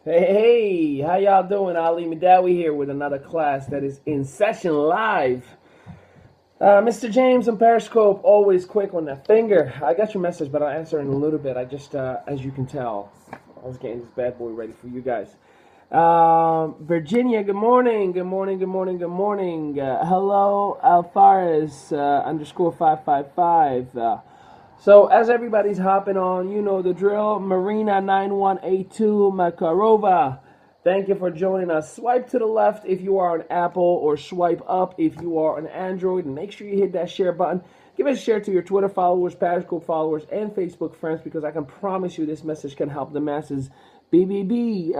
Hey, how y'all doing? Ali Mehdaoui here with another class that is in session live. Mr. James on Periscope, always quick on that finger. I got your message, but I'll answer in a little bit. I just, as you can tell, I was getting this bad boy ready for you guys. Virginia, good morning, good morning, good morning, good morning. Hello, Alfares underscore 555. So as everybody's hopping on, you know the drill. Marina 9182 Makarova. Thank you for joining us. Swipe to the left if you are on Apple, or swipe up if you are on Android. And make sure you hit that share button. Give us a share to your Twitter followers, Periscope followers, and Facebook friends, because I can promise you this message can help the masses. BBB,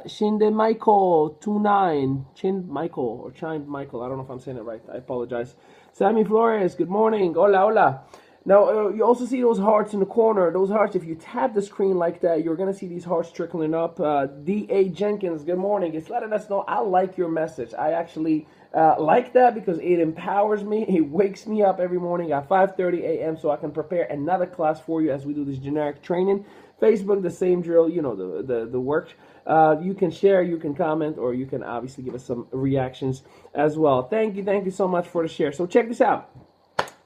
Shinde Michael 29, Chin Michael or Chind Michael. I don't know if I'm saying it right. I apologize. Sammy Flores, good morning. Hola, hola. Now, you also see those hearts in the corner. Those hearts, if you tap the screen like that, you're going to see these hearts trickling up. D.A. Jenkins, good morning. It's letting us know I like your message. I actually like that because it empowers me. It wakes me up every morning at 5:30 a.m. so I can prepare another class for you as we do this generic training. Facebook, the same drill, you know, the work. You can share, you can comment, or you can obviously give us some reactions as well. Thank you so much for the share. So check this out.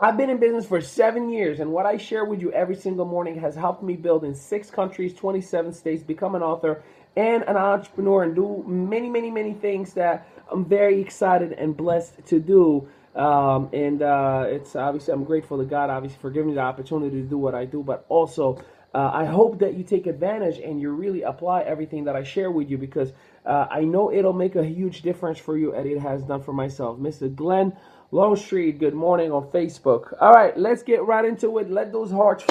I've been in business for 7 years, and what I share with you every single morning has helped me build in 6 countries, 27 states, become an author and an entrepreneur, and do many things that I'm very excited and blessed to do. It's obviously, I'm grateful to God, obviously, for giving me the opportunity to do what I do, but also I hope that you take advantage and you really apply everything that I share with you, because I know it'll make a huge difference for you, and it has done for myself. Mr. Glenn Long Street, good morning on Facebook. All right, let's get right into it. Let those hearts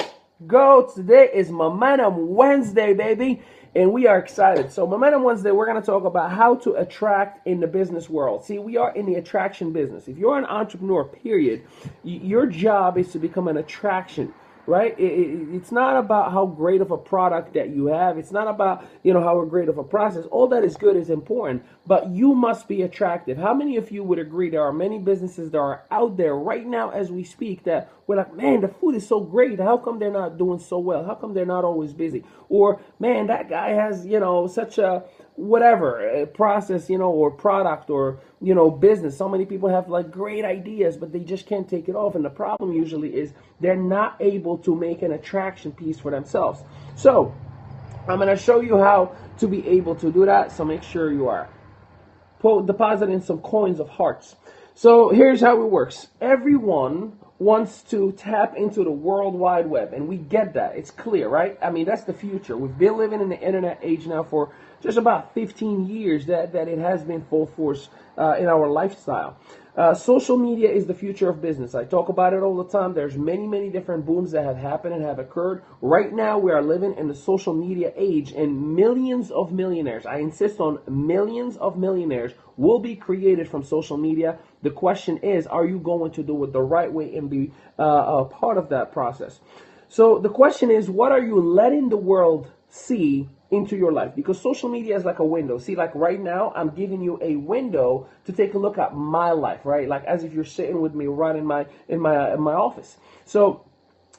go. Today is Momentum Wednesday, baby, and we are excited. So Momentum Wednesday, we're going to talk about how to attract in the business world. See, we are in the attraction business. If you're an entrepreneur, period, your job is to become an attraction. Right? It's not about how great of a product that you have. It's not about, how great of a process. All that is good is important, but you must be attractive. How many of you would agree there are many businesses that are out there right now as we speak that we're like, man, the food is so great. How come they're not doing so well? How come they're not always busy? Or, man, that guy has, such a whatever process, or product, or business. So many people have like great ideas, but they just can't take it off. And the problem usually is they're not able to make an attraction piece for themselves. So I'm going to show you how to be able to do that. So make sure you are depositing some coins of hearts. So here's how it works. Everyone wants to tap into the World Wide Web, and we get that. It's clear, right? I mean, that's the future. We've been living in the internet age now for just about 15 years that it has been full force in our lifestyle. Social media is the future of business. I talk about it all the time. There's many different booms that have happened and have occurred. Right now, we are living in the social media age, and millions of millionaires, I insist on millions of millionaires, will be created from social media. The question is, are you going to do it the right way and be a part of that process? So the question is, what are you letting the world see into your life? Because social media is like a window. See, like right now, I'm giving you a window to take a look at my life, right? Like as if you're sitting with me right in my office. So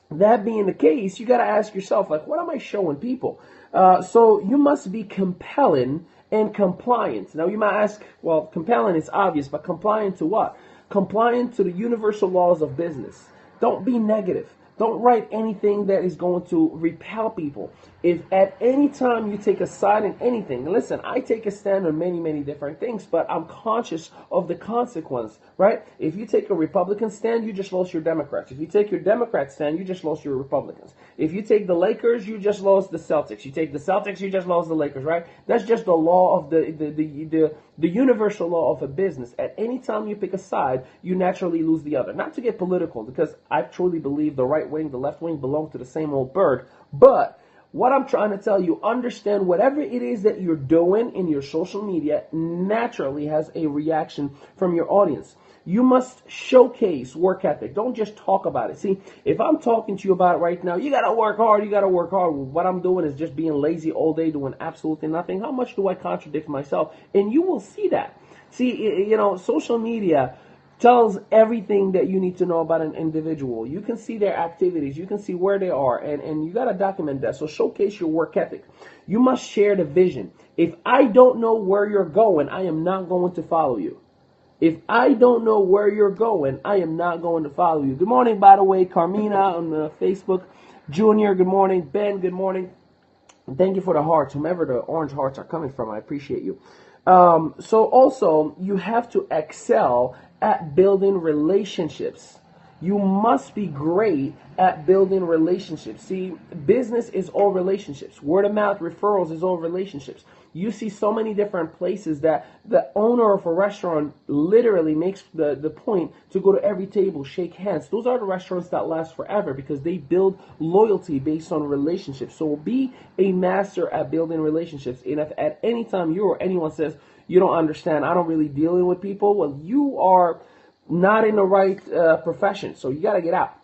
that being the case, you got to ask yourself, like, what am I showing people? So you must be compelling and compliant. Now you might ask, well, compelling is obvious, but compliant to what? Compliant to the universal laws of business. Don't be negative. Don't write anything that is going to repel people. If at any time you take a side in anything, listen, I take a stand on many different things, but I'm conscious of the consequence, right? If you take a Republican stand, you just lost your Democrats. If you take your Democrat stand, you just lost your Republicans. If you take the Lakers, you just lost the Celtics. You take the Celtics, you just lost the Lakers, right? That's just the law of the universal law of a business. At any time you pick a side, you naturally lose the other. Not to get political, because I truly believe the right wing, the left wing belong to the same old bird. But what I'm trying to tell you, understand whatever it is that you're doing in your social media naturally has a reaction from your audience. You must showcase work ethic. Don't just talk about it. See, if I'm talking to you about it right now, you got to work hard. You got to work hard. What I'm doing is just being lazy all day, doing absolutely nothing. How much do I contradict myself? And you will see that. See, social media, tells everything that you need to know about an individual. You can see their activities. You can see where they are, and you got to document that. So showcase your work ethic. You must share the vision. If I don't know where you're going, I am not going to follow you. If I don't know where you're going, I am not going to follow you. Good morning, by the way, Carmina on Facebook. Junior, good morning. Ben, good morning. Thank you for the hearts. Whomever the orange hearts are coming from, I appreciate you. So also, you have to excel at building relationships. You must be great at building relationships. See, business is all relationships. Word of mouth referrals is all relationships. You see so many different places that the owner of a restaurant literally makes the point to go to every table, shake hands. Those are the restaurants that last forever because they build loyalty based on relationships. So be a master at building relationships. And if at any time you or anyone says, you don't understand, I don't really dealing with people, well, you are not in the right profession. So you got to get out.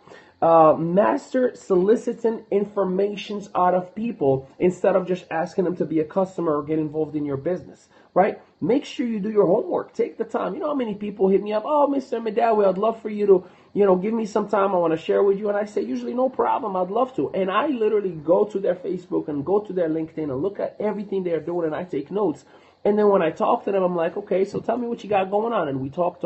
Master soliciting informations out of people instead of just asking them to be a customer or get involved in your business, right? Make sure you do your homework. Take the time. You know how many people hit me up? Oh, Mr. Mehdaoui, I'd love for you to, give me some time. I want to share with you. And I say, usually no problem. I'd love to. And I literally go to their Facebook and go to their LinkedIn and look at everything they're doing and I take notes. And then when I talk to them, I'm like, okay, so tell me what you got going on. And we talk.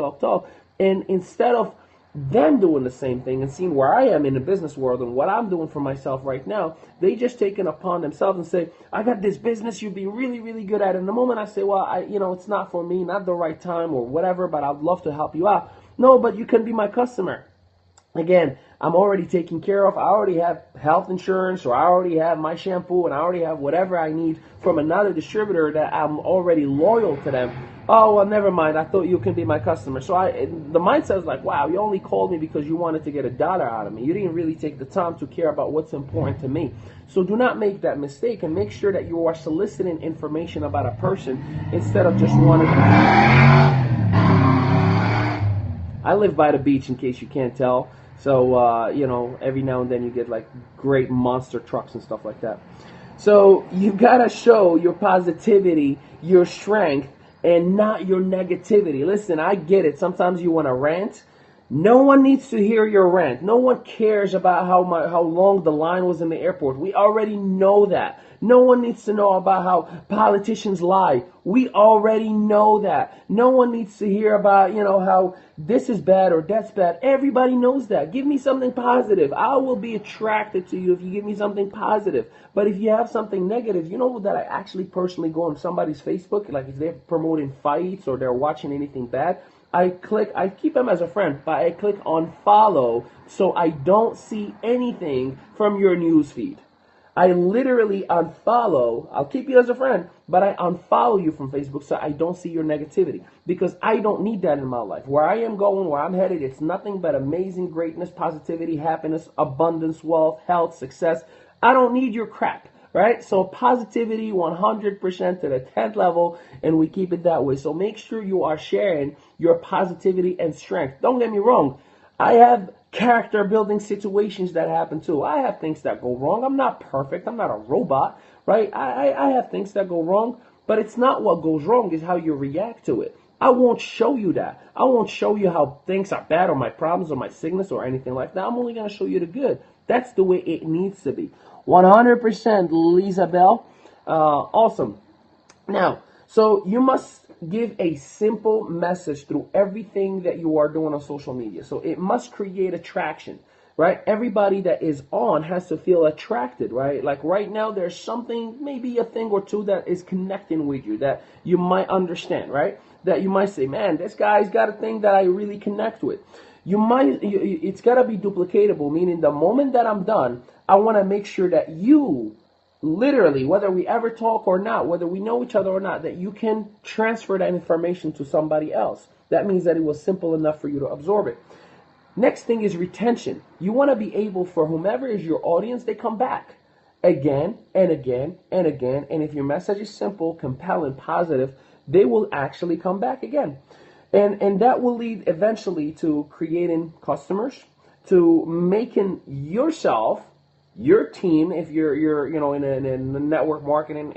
And instead of them doing the same thing and seeing where I am in the business world and what I'm doing for myself right now, they just take it upon themselves and say, I got this business you'd be really, really good at. And the moment I say, well, it's not for me, not the right time or whatever, but I'd love to help you out. No, but you can be my customer. Again, I'm already taken care of. I already have health insurance, or I already have my shampoo, and I already have whatever I need from another distributor that I'm already loyal to them. Oh, well, never mind. I thought you can be my customer. So the mindset is like, wow, you only called me because you wanted to get $1 out of me. You didn't really take the time to care about what's important to me. So do not make that mistake, and make sure that you are soliciting information about a person instead of just wanting to. I live by the beach, in case you can't tell. So, every now and then you get like great monster trucks and stuff like that. So you gotta show your positivity, your strength, and not your negativity. Listen, I get it. Sometimes you want to rant. No one needs to hear your rant. No one cares about how long the line was in the airport. We already know that. No one needs to know about how politicians lie. We already know that. No one needs to hear about, how this is bad or that's bad. Everybody knows that. Give me something positive. I will be attracted to you if you give me something positive. But if you have something negative, you know that I actually personally go on somebody's Facebook, like if they're promoting fights or they're watching anything bad, I keep them as a friend, but I click on follow so I don't see anything from your news feed. I literally unfollow. I'll keep you as a friend, but I unfollow you from Facebook so I don't see your negativity, because I don't need that in my life. Where I am going, where I'm headed, it's nothing but amazing greatness, positivity, happiness, abundance, wealth, health, success. I don't need your crap, right? So positivity 100% to the 10th level, and we keep it that way. So make sure you are sharing your positivity and strength. Don't get me wrong. I have character building situations that happen too. I have things that go wrong. I'm not perfect. I'm not a robot, right? I have things that go wrong, but it's not what goes wrong, it's how you react to it. I won't show you that. I won't show you how things are bad or my problems or my sickness or anything like that. I'm only going to show you the good. That's the way it needs to be. 100% Lisa Bell. Awesome. Now, so you must give a simple message through everything that you are doing on social media. So it must create attraction, right? Everybody that is on has to feel attracted, right? Like right now, there's something, maybe a thing or two that is connecting with you that you might understand, right? That you might say, man, this guy's got a thing that I really connect with. It's got to be duplicatable, meaning the moment that I'm done, I want to make sure that you, literally, whether we ever talk or not, whether we know each other or not, that you can transfer that information to somebody else. That means that it was simple enough for you to absorb it. Next thing is retention. You want to be able, for whomever is your audience, they come back again and again and again. And if your message is simple, compelling, positive, they will actually come back again. And that will lead eventually to creating customers, to making yourself, your team, if you're in a network marketing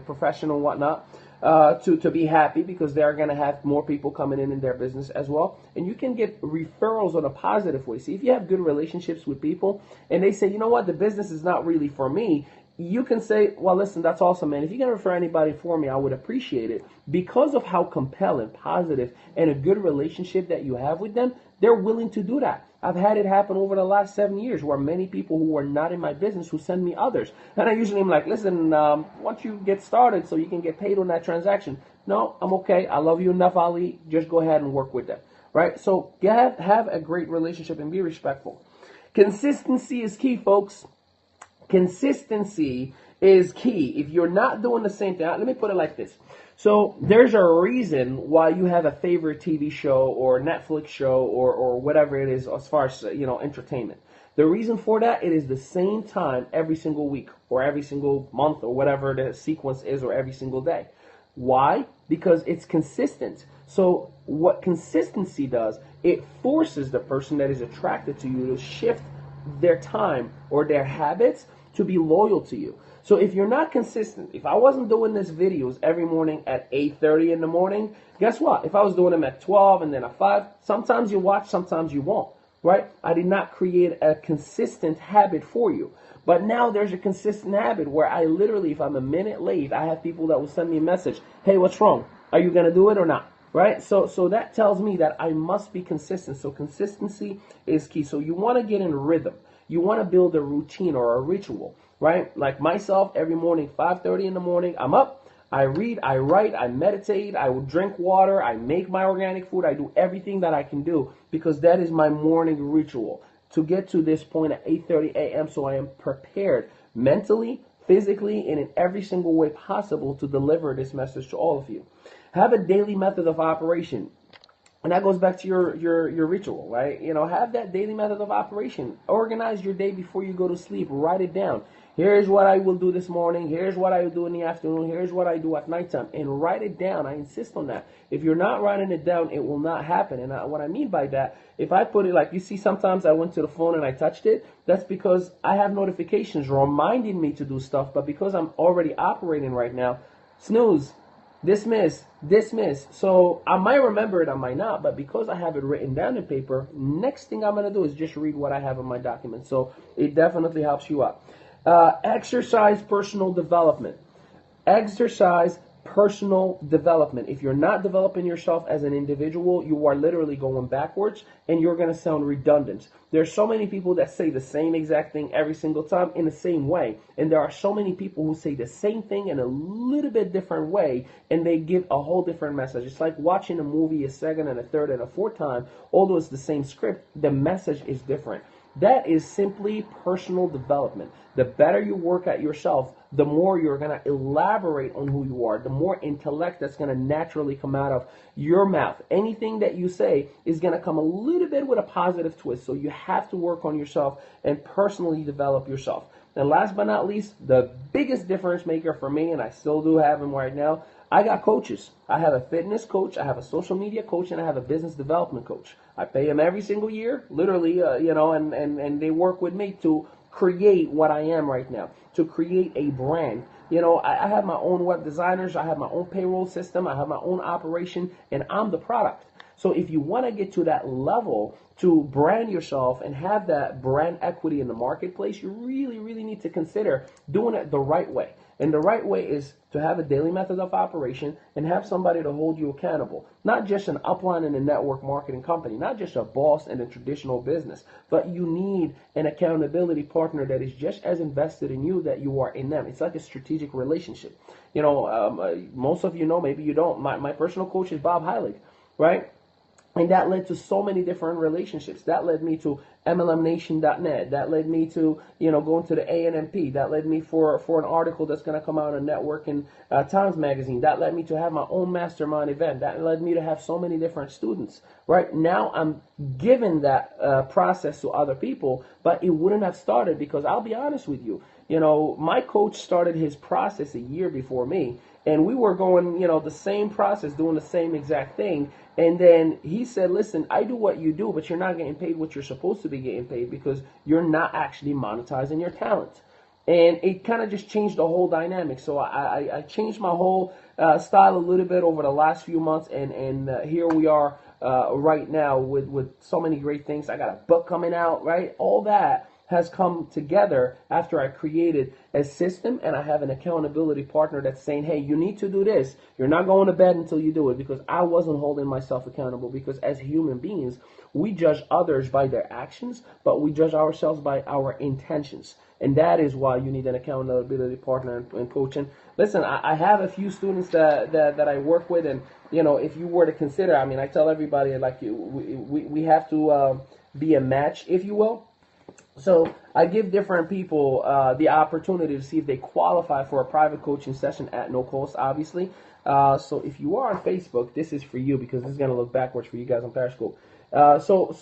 professional and whatnot, to be happy because they're going to have more people coming in their business as well. And you can get referrals in a positive way. See, if you have good relationships with people and they say, you know what, the business is not really for me, you can say, well, listen, that's awesome, man. If you can refer anybody for me, I would appreciate it. Because of how compelling, positive, and a good relationship that you have with them, they're willing to do that. I've had it happen over the last 7 years where many people who are not in my business who send me others. And I usually am like, listen, once you get started so you can get paid on that transaction. No, I'm okay. I love you enough, Ali. Just go ahead and work with them. Right? So have a great relationship and be respectful. Consistency is key, folks. Consistency is key. If you're not doing the same thing, let me put it like this. So there's a reason why you have a favorite TV show or Netflix show or whatever it is as far as, entertainment. The reason for that, it is the same time every single week or every single month or whatever the sequence is or every single day. Why? Because it's consistent. So what consistency does, it forces the person that is attracted to you to shift their time or their habits to be loyal to you. So if you're not consistent, if I wasn't doing these videos every morning at 8:30 in the morning, guess what? If I was doing them at 12 and then at 5, sometimes you watch, sometimes you won't, right? I did not create a consistent habit for you. But now there's a consistent habit where I literally, if I'm a minute late, I have people that will send me a message. Hey, what's wrong? Are you going to do it or not? Right? So that tells me that I must be consistent. So consistency is key. So you want to get in rhythm. You want to build a routine or a ritual, right? Like myself, every morning, 5:30 in the morning, I'm up, I read, I write, I meditate, I will drink water, I make my organic food, I do everything that I can do because that is my morning ritual to get to this point at 8:30 a.m. so I am prepared mentally, physically, and in every single way possible to deliver this message to all of you. Have a daily method of operation. And that goes back to your ritual, right? Have that daily method of operation. Organize your day before you go to sleep. Write it down. Here's what I will do this morning. Here's what I will do in the afternoon. Here's what I do at nighttime. And write it down. I insist on that. If you're not writing it down, it will not happen. And what I mean by that, if I put it like, you see, sometimes I went to the phone and I touched it. That's because I have notifications reminding me to do stuff. But because I'm already operating right now, snooze. Dismiss. So I might remember it, I might not, but because I have it written down in paper, next thing I'm going to do is just read what I have in my document. So it definitely helps you out. Exercise personal development. Exercise personal development. If you're not developing yourself as an individual, you are literally going backwards and you're going to sound redundant. There's so many people that say the same exact thing every single time in the same way. And there are so many people who say the same thing in a little bit different way and they give a whole different message. It's like watching a movie a second and a third and a fourth time, although it's the same script, the message is different. That is simply personal development. The better you work at yourself, the more you're going to elaborate on who you are, the more intellect that's going to naturally come out of your mouth. Anything that you say is going to come a little bit with a positive twist. So you have to work on yourself and personally develop yourself. And last but not least, the biggest difference maker for me, and I still do have him right now, I got coaches. I have a fitness coach, I have a social media coach, and I have a business development coach. I pay them every single year, literally, and they work with me to create what I am right now, to create a brand. I have my own web designers, I have my own payroll system, I have my own operation, and I'm the product. So if you want to get to that level to brand yourself and have that brand equity in the marketplace, you really, really need to consider doing it the right way. And the right way is to have a daily method of operation and have somebody to hold you accountable. Not just an upline in a network marketing company, not just a boss in a traditional business, but you need an accountability partner that is just as invested in you that you are in them. It's like a strategic relationship. Most of you know, maybe you don't. My personal coach is Bob Heilig, right? And that led to so many different relationships. That led me to MLMNation.net. That led me to, going to the ANMP. That led me for an article that's going to come out on Network and Times Magazine. That led me to have my own mastermind event. That led me to have so many different students. Right now, I'm giving that process to other people, but it wouldn't have started because I'll be honest with you. My coach started his process a year before me, and we were going, the same process, doing the same exact thing. And then he said, listen, I do what you do, but you're not getting paid what you're supposed to be getting paid because you're not actually monetizing your talent. And it kind of just changed the whole dynamic. So I changed my whole style a little bit over the last few months, and here we are right now with so many great things. I got a book coming out, right? All that has come together after I created a system, and I have an accountability partner that's saying, hey, you need to do this. You're not going to bed until you do it, because I wasn't holding myself accountable, because as human beings, we judge others by their actions, but we judge ourselves by our intentions. And that is why you need an accountability partner in coaching. Listen, I have a few students that I work with, and if you were to consider, I mean, I tell everybody, like, we have to be a match, if you will. So I give different people the opportunity to see if they qualify for a private coaching session at no cost, obviously. So if you are on Facebook, this is for you, because this is going to look backwards for you guys on Periscope. So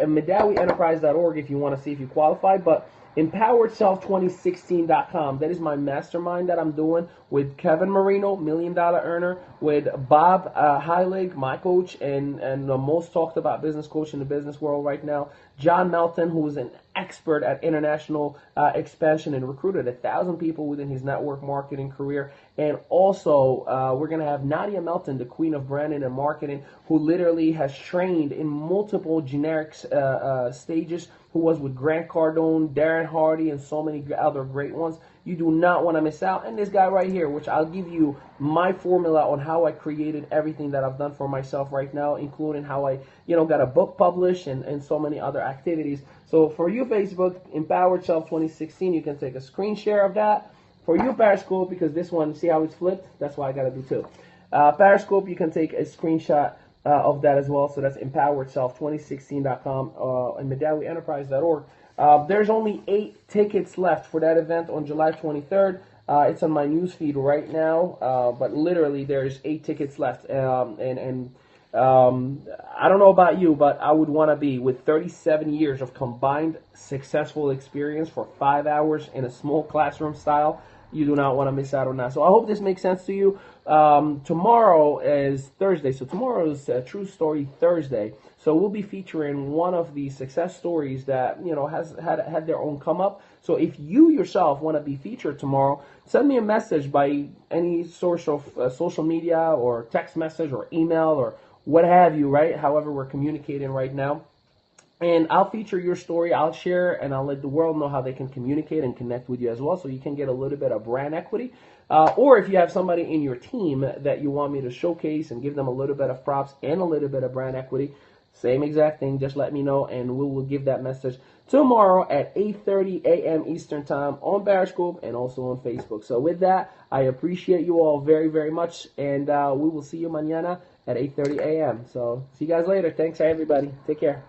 MehdaouiEnterprise.org if you want to see if you qualify, but EmpoweredSelf2016.com. That is my mastermind that I'm doing with Kevin Marino, $1 Million Earner, with Bob Heilig, my coach, and the most talked about business coach in the business world right now, John Melton, who is an expert at international expansion and recruited 1,000 people within his network marketing career. And also, we're going to have Nadia Melton, the queen of branding and marketing, who literally has trained in multiple generic stages, who was with Grant Cardone, Darren Hardy, and so many other great ones. You do not want to miss out. And this guy right here, which I'll give you my formula on how I created everything that I've done for myself right now, including how I, got a book published and so many other activities. So for you, Facebook, Empowered Self 2016, you can take a screen share of that. For you, Periscope, because this one, see how it's flipped? That's why I got to do two. Periscope, you can take a screenshot of that as well. So that's EmpoweredSelf2016.com and MehdaouiEnterprise.org. There's only 8 tickets left for that event on July 23rd. It's on my newsfeed right now, but literally there's 8 tickets left. I don't know about you, but I would want to be with 37 years of combined successful experience for 5 hours in a small classroom style. You do not want to miss out on that. So I hope this makes sense to you. Tomorrow is Thursday, so tomorrow is True Story Thursday. So we'll be featuring one of the success stories that has had their own come up. So if you yourself want to be featured tomorrow, send me a message by any social media or text message or email or what have you, right? However we're communicating right now. And I'll feature your story, I'll share, and I'll let the world know how they can communicate and connect with you as well, so you can get a little bit of brand equity. Or if you have somebody in your team that you want me to showcase and give them a little bit of props and a little bit of brand equity, same exact thing, just let me know, and we will give that message tomorrow at 8:30 a.m. Eastern Time on Periscope and also on Facebook. So with that, I appreciate you all very, very much, and we will see you mañana at 8:30 a.m. So see you guys later. Thanks, everybody. Take care.